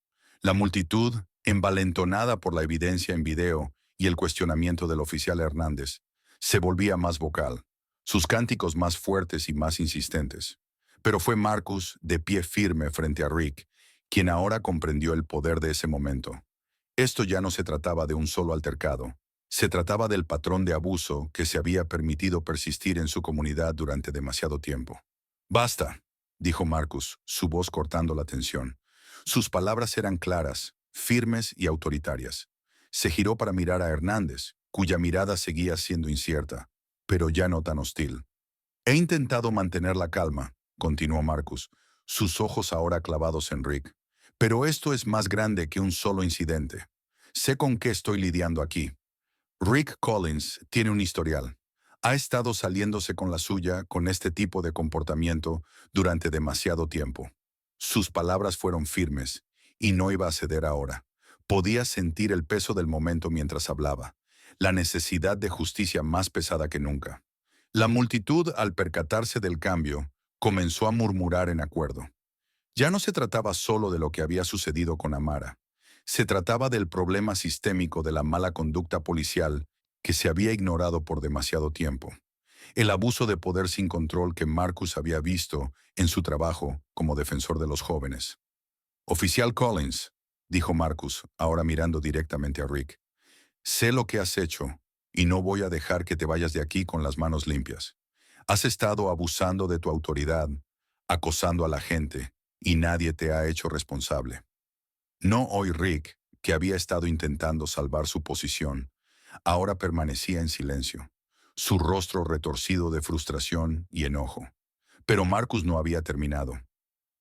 La multitud, envalentonada por la evidencia en video y el cuestionamiento del oficial Hernández, se volvía más vocal, sus cánticos más fuertes y más insistentes. Pero fue Marcus, de pie firme frente a Rick, quien ahora comprendió el poder de ese momento. Esto ya no se trataba de un solo altercado. Se trataba del patrón de abuso que se había permitido persistir en su comunidad durante demasiado tiempo. «Basta», dijo Marcus, su voz cortando la tensión. Sus palabras eran claras, firmes y autoritarias. Se giró para mirar a Hernández, cuya mirada seguía siendo incierta, pero ya no tan hostil. «He intentado mantener la calma», continuó Marcus, sus ojos ahora clavados en Rick. «Pero esto es más grande que un solo incidente. Sé con qué estoy lidiando aquí. Rick Collins tiene un historial. Ha estado saliéndose con la suya con este tipo de comportamiento durante demasiado tiempo». Sus palabras fueron firmes, y no iba a ceder ahora. Podía sentir el peso del momento mientras hablaba, la necesidad de justicia más pesada que nunca. La multitud, al percatarse del cambio, comenzó a murmurar en acuerdo. Ya no se trataba solo de lo que había sucedido con Amara. Se trataba del problema sistémico de la mala conducta policial que se había ignorado por demasiado tiempo. El abuso de poder sin control que Marcus había visto en su trabajo como defensor de los jóvenes. «Oficial Collins», dijo Marcus, ahora mirando directamente a Rick, «sé lo que has hecho y no voy a dejar que te vayas de aquí con las manos limpias. Has estado abusando de tu autoridad, acosando a la gente, y nadie te ha hecho responsable». No hoy Rick, que había estado intentando salvar su posición, ahora permanecía en silencio, su rostro retorcido de frustración y enojo. Pero Marcus no había terminado.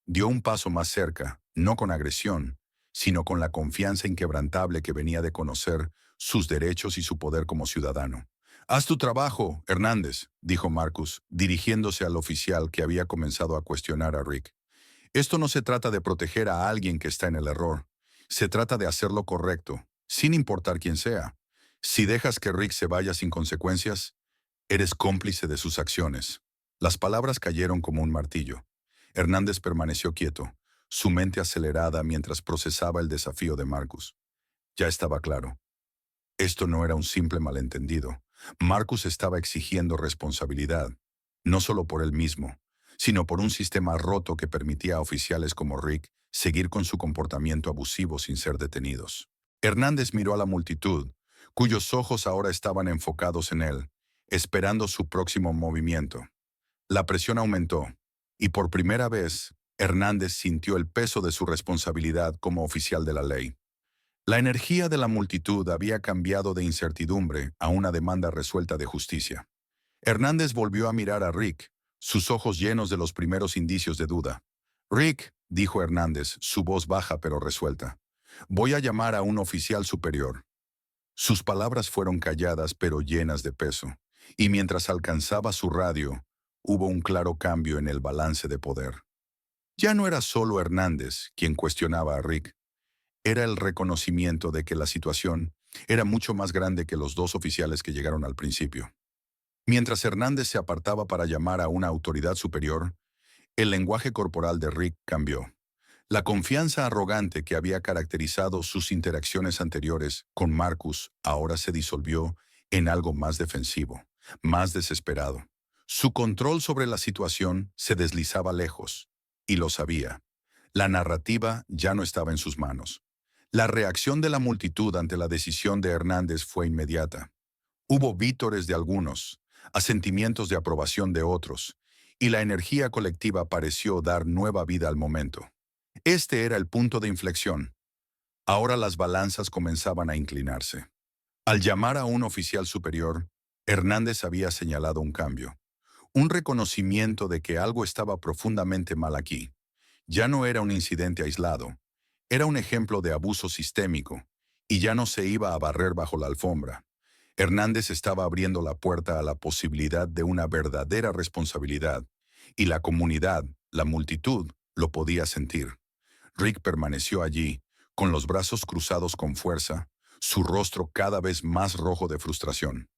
Dio un paso más cerca, no con agresión, sino con la confianza inquebrantable que venía de conocer sus derechos y su poder como ciudadano. «Haz tu trabajo, Hernández», dijo Marcus, dirigiéndose al oficial que había comenzado a cuestionar a Rick. «Esto no se trata de proteger a alguien que está en el error. Se trata de hacer lo correcto, sin importar quién sea. Si dejas que Rick se vaya sin consecuencias, eres cómplice de sus acciones». Las palabras cayeron como un martillo. Hernández permaneció quieto, su mente acelerada mientras procesaba el desafío de Marcus. Ya estaba claro. Esto no era un simple malentendido. Marcus estaba exigiendo responsabilidad, no solo por él mismo, sino por un sistema roto que permitía a oficiales como Rick seguir con su comportamiento abusivo sin ser detenidos. Hernández miró a la multitud, cuyos ojos ahora estaban enfocados en él, esperando su próximo movimiento. La presión aumentó, y por primera vez, Hernández sintió el peso de su responsabilidad como oficial de la ley. La energía de la multitud había cambiado de incertidumbre a una demanda resuelta de justicia. Hernández volvió a mirar a Rick, sus ojos llenos de los primeros indicios de duda. «Rick», dijo Hernández, su voz baja pero resuelta, «voy a llamar a un oficial superior». Sus palabras fueron calladas pero llenas de peso, y mientras alcanzaba su radio, hubo un claro cambio en el balance de poder. Ya no era solo Hernández quien cuestionaba a Rick. Era el reconocimiento de que la situación era mucho más grande que los dos oficiales que llegaron al principio. Mientras Hernández se apartaba para llamar a una autoridad superior, el lenguaje corporal de Rick cambió. La confianza arrogante que había caracterizado sus interacciones anteriores con Marcus ahora se disolvió en algo más defensivo, más desesperado. Su control sobre la situación se deslizaba lejos, y lo sabía. La narrativa ya no estaba en sus manos. La reacción de la multitud ante la decisión de Hernández fue inmediata. Hubo vítores de algunos, asentimientos de aprobación de otros, y la energía colectiva pareció dar nueva vida al momento. Este era el punto de inflexión. Ahora las balanzas comenzaban a inclinarse. Al llamar a un oficial superior, Hernández había señalado un cambio, un reconocimiento de que algo estaba profundamente mal aquí. Ya no era un incidente aislado, era un ejemplo de abuso sistémico, y ya no se iba a barrer bajo la alfombra. Hernández estaba abriendo la puerta a la posibilidad de una verdadera responsabilidad, y la comunidad, la multitud, lo podía sentir. Rick permaneció allí, con los brazos cruzados con fuerza, su rostro cada vez más rojo de frustración.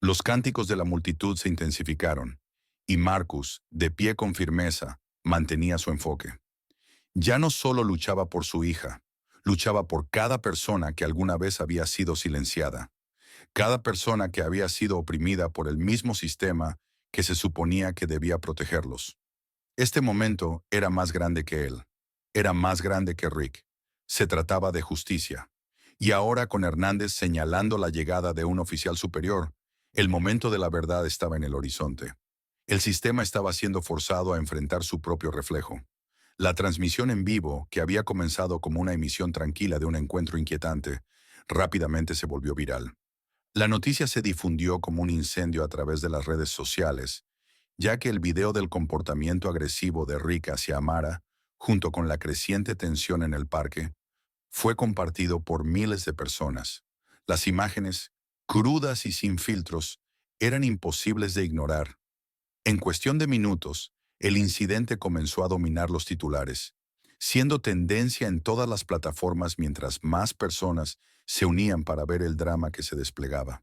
Los cánticos de la multitud se intensificaron, y Marcus, de pie con firmeza, mantenía su enfoque. Ya no solo luchaba por su hija, luchaba por cada persona que alguna vez había sido silenciada, cada persona que había sido oprimida por el mismo sistema que se suponía que debía protegerlos. Este momento era más grande que él, era más grande que Rick. Se trataba de justicia. Y ahora, con Hernández señalando la llegada de un oficial superior, el momento de la verdad estaba en el horizonte. El sistema estaba siendo forzado a enfrentar su propio reflejo. La transmisión en vivo, que había comenzado como una emisión tranquila de un encuentro inquietante, rápidamente se volvió viral. La noticia se difundió como un incendio a través de las redes sociales, ya que el video del comportamiento agresivo de Rick hacia Amara, junto con la creciente tensión en el parque, fue compartido por miles de personas. Las imágenes, crudas y sin filtros, eran imposibles de ignorar. En cuestión de minutos, el incidente comenzó a dominar los titulares, siendo tendencia en todas las plataformas mientras más personas se unían para ver el drama que se desplegaba.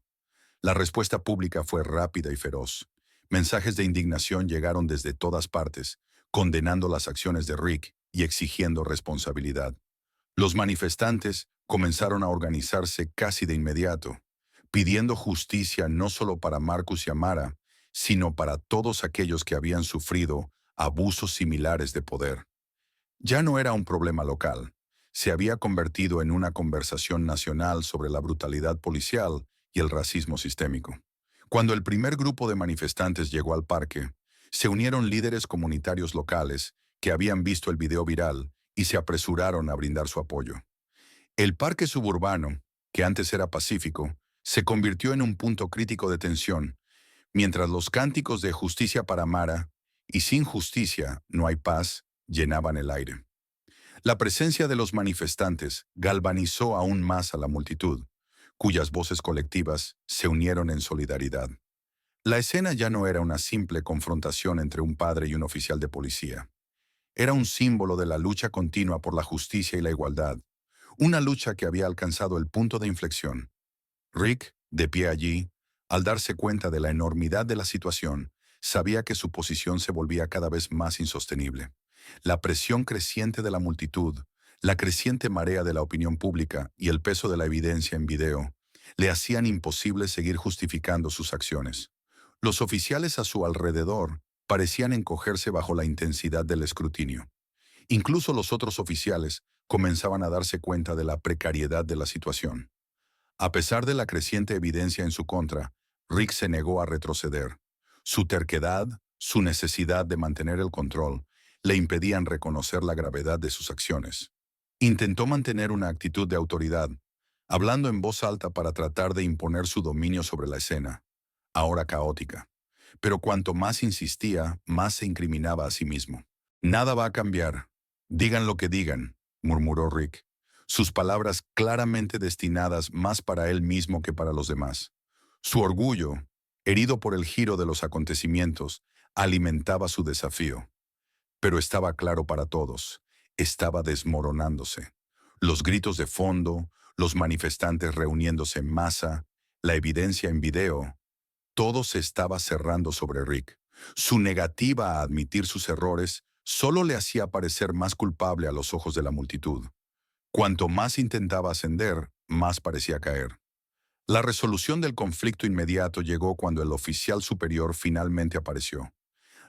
La respuesta pública fue rápida y feroz. Mensajes de indignación llegaron desde todas partes, condenando las acciones de Rick y exigiendo responsabilidad. Los manifestantes comenzaron a organizarse casi de inmediato, pidiendo justicia no solo para Marcus y Amara, sino para todos aquellos que habían sufrido abusos similares de poder. Ya no era un problema local, se había convertido en una conversación nacional sobre la brutalidad policial y el racismo sistémico. Cuando el primer grupo de manifestantes llegó al parque, se unieron líderes comunitarios locales que habían visto el video viral y se apresuraron a brindar su apoyo. El parque suburbano, que antes era pacífico, se convirtió en un punto crítico de tensión, mientras los cánticos de justicia para Mara y sin justicia no hay paz llenaban el aire. La presencia de los manifestantes galvanizó aún más a la multitud, cuyas voces colectivas se unieron en solidaridad. La escena ya no era una simple confrontación entre un padre y un oficial de policía. Era un símbolo de la lucha continua por la justicia y la igualdad, una lucha que había alcanzado el punto de inflexión. Rick, de pie allí, al darse cuenta de la enormidad de la situación, sabía que su posición se volvía cada vez más insostenible. La presión creciente de la multitud, la creciente marea de la opinión pública y el peso de la evidencia en video le hacían imposible seguir justificando sus acciones. Los oficiales a su alrededor parecían encogerse bajo la intensidad del escrutinio. Incluso los otros oficiales comenzaban a darse cuenta de la precariedad de la situación. A pesar de la creciente evidencia en su contra, Rick se negó a retroceder. Su terquedad, su necesidad de mantener el control, le impedían reconocer la gravedad de sus acciones. Intentó mantener una actitud de autoridad, hablando en voz alta para tratar de imponer su dominio sobre la escena, ahora caótica. Pero cuanto más insistía, más se incriminaba a sí mismo. «Nada va a cambiar. Digan lo que digan», murmuró Rick, sus palabras claramente destinadas más para él mismo que para los demás. Su orgullo, herido por el giro de los acontecimientos, alimentaba su desafío. Pero estaba claro para todos, estaba desmoronándose. Los gritos de fondo, los manifestantes reuniéndose en masa, la evidencia en video, todo se estaba cerrando sobre Rick. Su negativa a admitir sus errores solo le hacía parecer más culpable a los ojos de la multitud. Cuanto más intentaba ascender, más parecía caer. La resolución del conflicto inmediato llegó cuando el oficial superior finalmente apareció.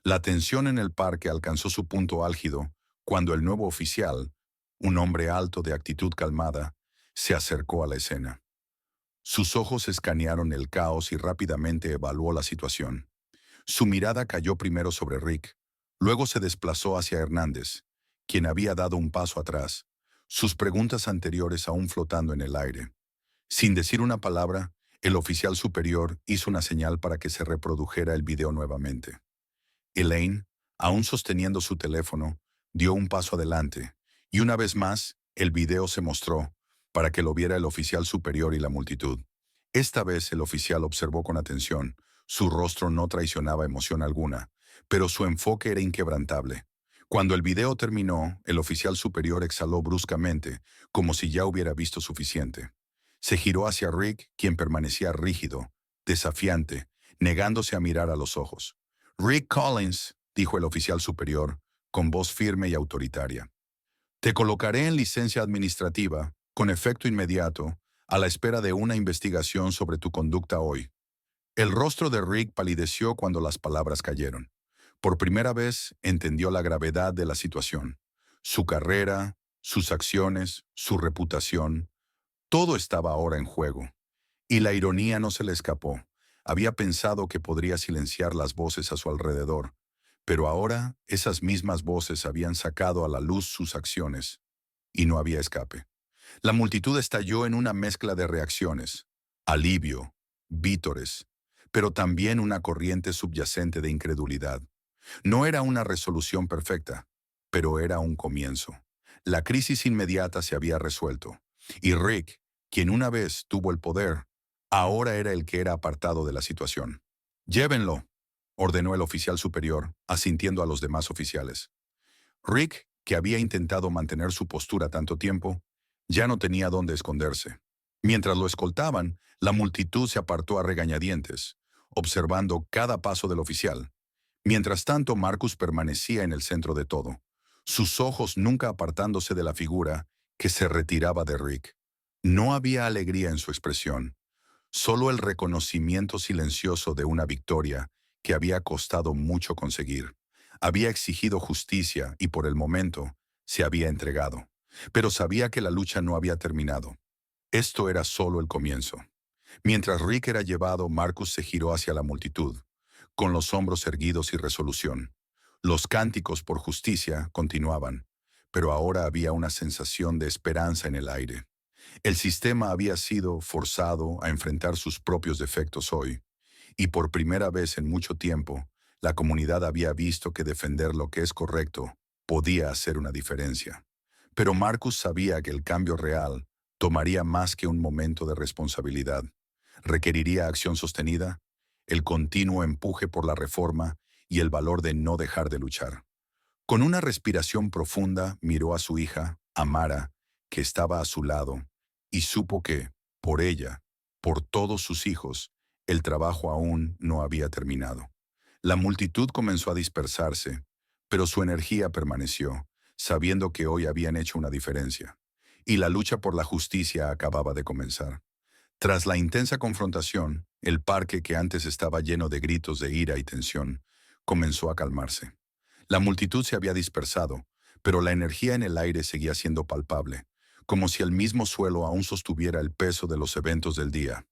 La tensión en el parque alcanzó su punto álgido cuando el nuevo oficial, un hombre alto de actitud calmada, se acercó a la escena. Sus ojos escanearon el caos y rápidamente evaluó la situación. Su mirada cayó primero sobre Rick, luego se desplazó hacia Hernández, quien había dado un paso atrás, sus preguntas anteriores aún flotando en el aire. Sin decir una palabra, el oficial superior hizo una señal para que se reprodujera el video nuevamente. Elaine, aún sosteniendo su teléfono, dio un paso adelante, y una vez más, el video se mostró, para que lo viera el oficial superior y la multitud. Esta vez el oficial observó con atención. Su rostro no traicionaba emoción alguna, pero su enfoque era inquebrantable. Cuando el video terminó, el oficial superior exhaló bruscamente, como si ya hubiera visto suficiente. Se giró hacia Rick, quien permanecía rígido, desafiante, negándose a mirar a los ojos. «Rick Collins», dijo el oficial superior, con voz firme y autoritaria. «Te colocaré en licencia administrativa, con efecto inmediato, a la espera de una investigación sobre tu conducta hoy». El rostro de Rick palideció cuando las palabras cayeron. Por primera vez entendió la gravedad de la situación. Su carrera, sus acciones, su reputación, todo estaba ahora en juego. Y la ironía no se le escapó. Había pensado que podría silenciar las voces a su alrededor, pero ahora esas mismas voces habían sacado a la luz sus acciones, y no había escape. La multitud estalló en una mezcla de reacciones, alivio, vítores, pero también una corriente subyacente de incredulidad. No era una resolución perfecta, pero era un comienzo. La crisis inmediata se había resuelto, y Rick, quien una vez tuvo el poder, ahora era el que era apartado de la situación. «Llévenlo», ordenó el oficial superior, asintiendo a los demás oficiales. Rick, que había intentado mantener su postura tanto tiempo, ya no tenía dónde esconderse. Mientras lo escoltaban, la multitud se apartó a regañadientes, observando cada paso del oficial. Mientras tanto, Marcus permanecía en el centro de todo, sus ojos nunca apartándose de la figura que se retiraba de Rick. No había alegría en su expresión, solo el reconocimiento silencioso de una victoria que había costado mucho conseguir. Había exigido justicia y por el momento se había entregado, pero sabía que la lucha no había terminado. Esto era solo el comienzo. Mientras Rick era llevado, Marcus se giró hacia la multitud, con los hombros erguidos y resolución. Los cánticos por justicia continuaban, pero ahora había una sensación de esperanza en el aire. El sistema había sido forzado a enfrentar sus propios defectos hoy, y por primera vez en mucho tiempo, la comunidad había visto que defender lo que es correcto podía hacer una diferencia. Pero Marcus sabía que el cambio real tomaría más que un momento de responsabilidad. Requeriría acción sostenida, el continuo empuje por la reforma y el valor de no dejar de luchar. Con una respiración profunda miró a su hija, Amara, que estaba a su lado, y supo que, por ella, por todos sus hijos, el trabajo aún no había terminado. La multitud comenzó a dispersarse, pero su energía permaneció, sabiendo que hoy habían hecho una diferencia, y la lucha por la justicia acababa de comenzar. Tras la intensa confrontación, el parque, que antes estaba lleno de gritos de ira y tensión, comenzó a calmarse. La multitud se había dispersado, pero la energía en el aire seguía siendo palpable, como si el mismo suelo aún sostuviera el peso de los eventos del día.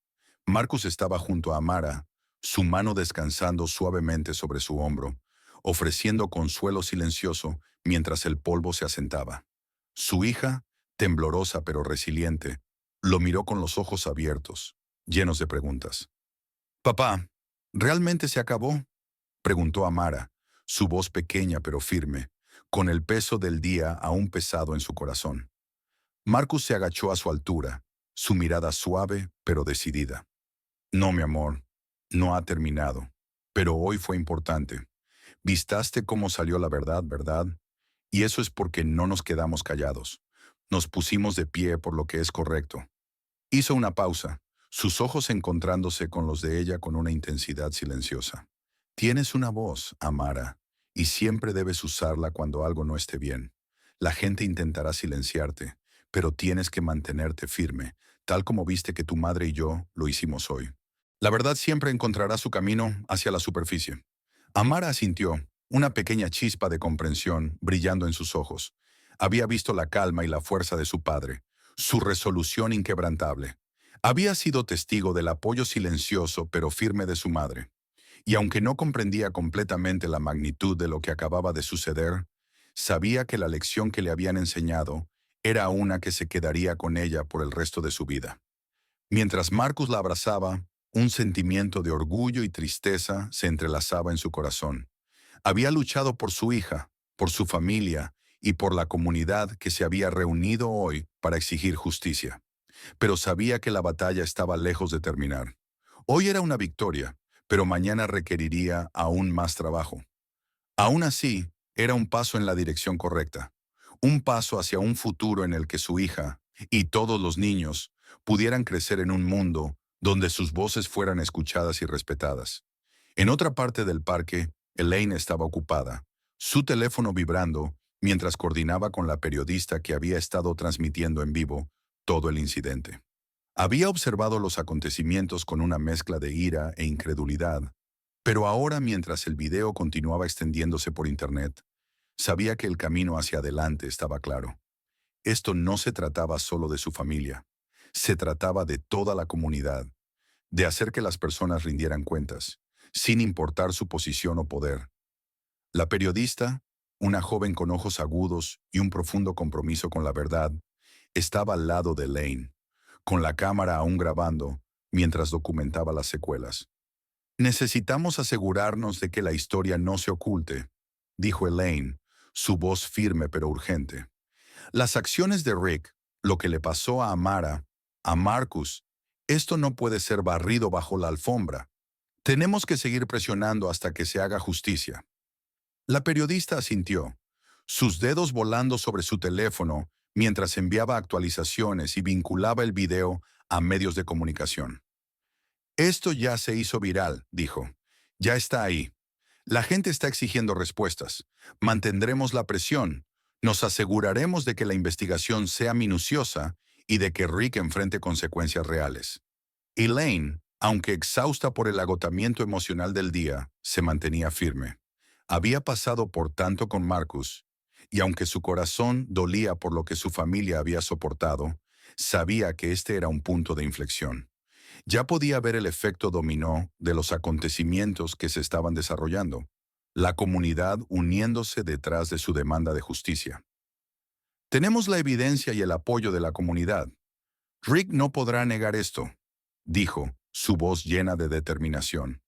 Marcus estaba junto a Amara, su mano descansando suavemente sobre su hombro, ofreciendo consuelo silencioso mientras el polvo se asentaba. Su hija, temblorosa pero resiliente, lo miró con los ojos abiertos, llenos de preguntas. «Papá, ¿realmente se acabó?», preguntó Amara, su voz pequeña pero firme, con el peso del día aún pesado en su corazón. Marcus se agachó a su altura, su mirada suave pero decidida. «No, mi amor, no ha terminado, pero hoy fue importante. Vistaste cómo salió la verdad, ¿verdad? Y eso es porque no nos quedamos callados. Nos pusimos de pie por lo que es correcto». Hizo una pausa, sus ojos encontrándose con los de ella con una intensidad silenciosa. «Tienes una voz, Amara, y siempre debes usarla cuando algo no esté bien. La gente intentará silenciarte, pero tienes que mantenerte firme, tal como viste que tu madre y yo lo hicimos hoy. La verdad siempre encontrará su camino hacia la superficie». Amara asintió, una pequeña chispa de comprensión brillando en sus ojos. Había visto la calma y la fuerza de su padre, su resolución inquebrantable. Había sido testigo del apoyo silencioso pero firme de su madre. Y aunque no comprendía completamente la magnitud de lo que acababa de suceder, sabía que la lección que le habían enseñado era una que se quedaría con ella por el resto de su vida. Mientras Marcus la abrazaba, un sentimiento de orgullo y tristeza se entrelazaba en su corazón. Había luchado por su hija, por su familia y por la comunidad que se había reunido hoy para exigir justicia. pero sabía que la batalla estaba lejos de terminar. Hoy era una victoria, pero mañana requeriría aún más trabajo. Aún así, era un paso en la dirección correcta, un paso hacia un futuro en el que su hija y todos los niños pudieran crecer en un mundo donde sus voces fueran escuchadas y respetadas. En otra parte del parque, Elaine estaba ocupada, su teléfono vibrando mientras coordinaba con la periodista que había estado transmitiendo en vivo todo el incidente. Había observado los acontecimientos con una mezcla de ira e incredulidad, pero ahora mientras el video continuaba extendiéndose por internet, sabía que el camino hacia adelante estaba claro. Esto no se trataba solo de su familia, se trataba de toda la comunidad, de hacer que las personas rindieran cuentas, sin importar su posición o poder. La periodista, una joven con ojos agudos y un profundo compromiso con la verdad, estaba al lado de Elaine, con la cámara aún grabando mientras documentaba las secuelas. Necesitamos asegurarnos de que la historia no se oculte, dijo Elaine, su voz firme pero urgente. Las acciones de Rick, lo que le pasó a Amara, a Marcus, esto no puede ser barrido bajo la alfombra. Tenemos que seguir presionando hasta que se haga justicia. La periodista asintió, sus dedos volando sobre su teléfono mientras enviaba actualizaciones y vinculaba el video a medios de comunicación. Esto ya se hizo viral, dijo. Ya está ahí. La gente está exigiendo respuestas. Mantendremos la presión. Nos aseguraremos de que la investigación sea minuciosa y de que Rick enfrente consecuencias reales. Elaine, aunque exhausta por el agotamiento emocional del día, se mantenía firme. Había pasado por tanto con Marcus, y aunque su corazón dolía por lo que su familia había soportado, sabía que este era un punto de inflexión. Ya podía ver el efecto dominó de los acontecimientos que se estaban desarrollando, la comunidad uniéndose detrás de su demanda de justicia. Tenemos la evidencia y el apoyo de la comunidad. Rick no podrá negar esto, dijo, su voz llena de determinación.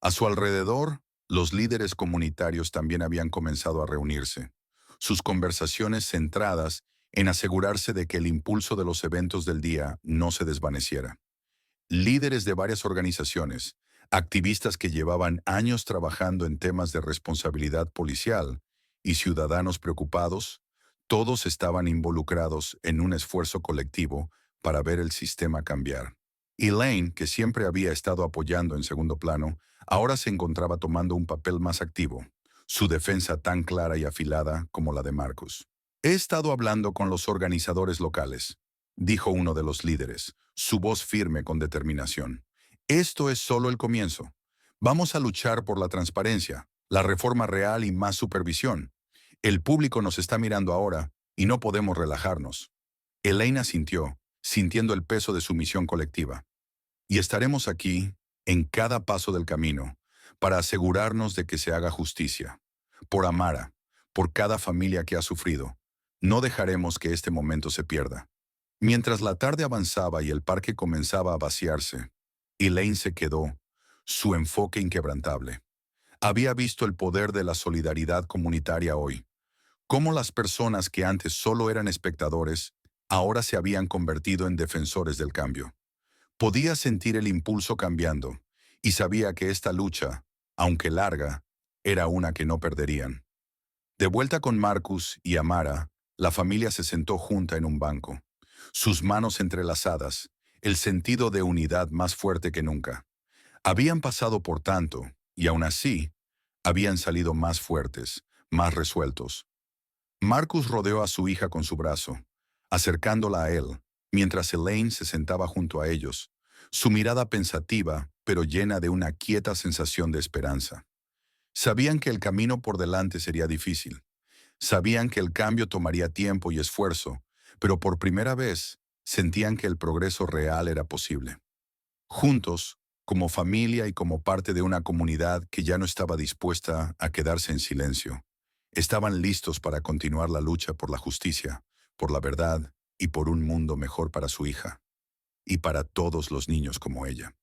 A su alrededor, los líderes comunitarios también habían comenzado a reunirse, sus conversaciones centradas en asegurarse de que el impulso de los eventos del día no se desvaneciera. Líderes de varias organizaciones, activistas que llevaban años trabajando en temas de responsabilidad policial y ciudadanos preocupados, todos estaban involucrados en un esfuerzo colectivo para ver el sistema cambiar. Elaine, que siempre había estado apoyando en segundo plano, ahora se encontraba tomando un papel más activo, su defensa tan clara y afilada como la de Marcus. He estado hablando con los organizadores locales, dijo uno de los líderes, su voz firme con determinación. Esto es solo el comienzo. Vamos a luchar por la transparencia, la reforma real y más supervisión. El público nos está mirando ahora y no podemos relajarnos. Elaine asintió, sintiendo el peso de su misión colectiva. Y estaremos aquí, en cada paso del camino, para asegurarnos de que se haga justicia. Por Amara, por cada familia que ha sufrido, no dejaremos que este momento se pierda. Mientras la tarde avanzaba y el parque comenzaba a vaciarse, Elaine se quedó, su enfoque inquebrantable. Había visto el poder de la solidaridad comunitaria hoy, cómo las personas que antes solo eran espectadores, ahora se habían convertido en defensores del cambio. Podía sentir el impulso cambiando, y sabía que esta lucha, aunque larga, era una que no perderían. De vuelta con Marcus y Amara, la familia se sentó junta en un banco, sus manos entrelazadas, el sentido de unidad más fuerte que nunca. Habían pasado por tanto, y aún así, habían salido más fuertes, más resueltos. Marcus rodeó a su hija con su brazo, acercándola a él, mientras Elaine se sentaba junto a ellos, su mirada pensativa, pero llena de una quieta sensación de esperanza. Sabían que el camino por delante sería difícil. Sabían que el cambio tomaría tiempo y esfuerzo, pero por primera vez sentían que el progreso real era posible. Juntos, como familia y como parte de una comunidad que ya no estaba dispuesta a quedarse en silencio, estaban listos para continuar la lucha por la justicia, por la verdad y por un mundo mejor para su hija y para todos los niños como ella.